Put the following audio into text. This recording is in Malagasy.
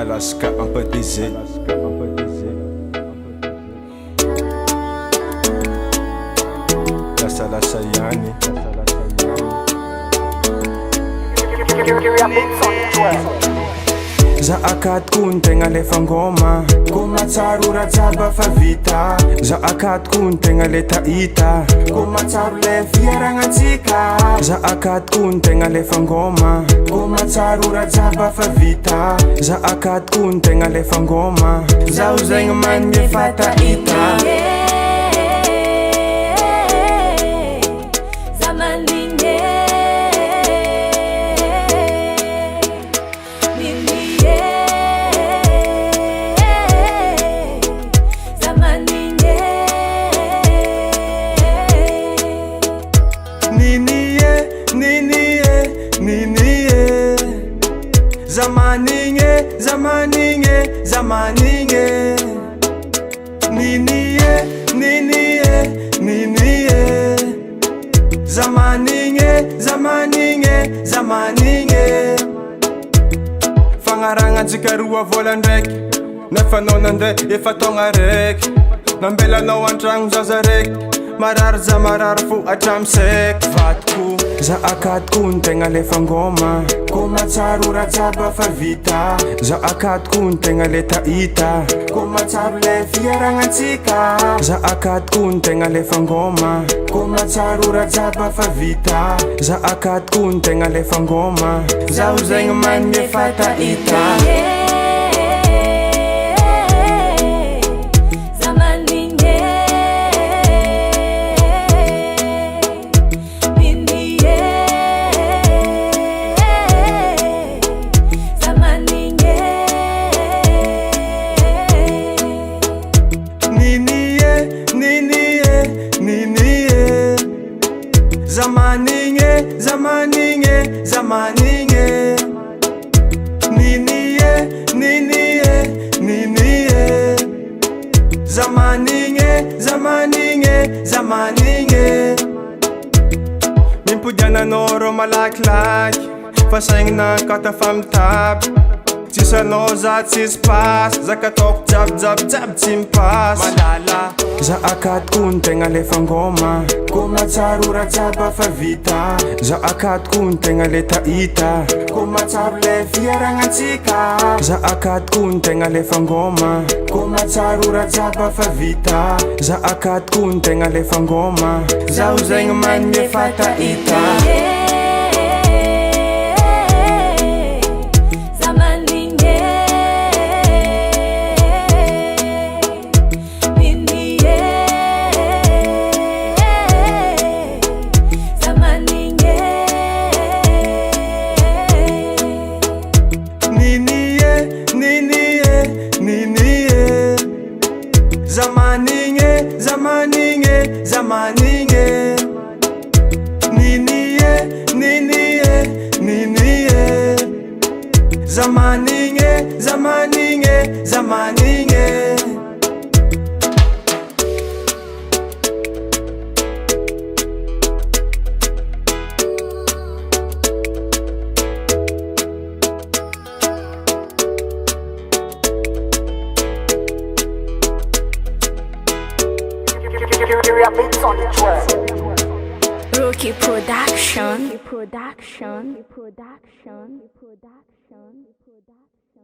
Alaska un peu dizer. Lasa yani. Za akat kun tenga lefa ngoma kumatsarura tsaba fa vita. Za akat kun tenga le taita kumatsaru le fiarangatsika. Za akat kun tenga lefa ngoma kumatsarura tsaba fa vita. Za akat kun tenga lefa ngoma za uzenga man me fata ita. Zamaninge, zamaninge, zamaninge. Ninie, ninie, ninie. Zamaninge, zamaninge, zamaninge. Fangaranga zikarua volandrek. Nefanonande ifatongarek. Nambela no antrang zazarek. Marar za marar fu atramsek. Vatku za akat kun tenga lefa ngoma kumatsarura tsaba fa vita. Za akat kun tenga le taita kumatsaru le fiarangatsika. Za akat kun tenga lefa ngoma kumatsarura tsaba fa vita. Za akat kun tenga lefa ngoma za uzenga man me fata ita. Zamaninge, zamaninge, zamaninge. Ninie, ninie, ninie. Zamaninge, zamaninge, zamaninge. Mimpudjana noro malaklak fasang na katafam tap. Tisa no za tis pas zakatok jab jab jab timpas. Malala za akat kun tenga lefa ngoma kumatsarura tsaba fa vita. Za akat kun tenga le taita kumatsaru le fiarangatsika. Za akat kun tenga lefa ngoma kumatsarura tsaba fa vita. Za akat kun tenga lefa ngoma za uzenga man me fata ita. Zamaninge, zamaninge, zamaninge. Ninie, ninie, ninie. Zamaninge, zamaninge, zamaninge. Rookie Production.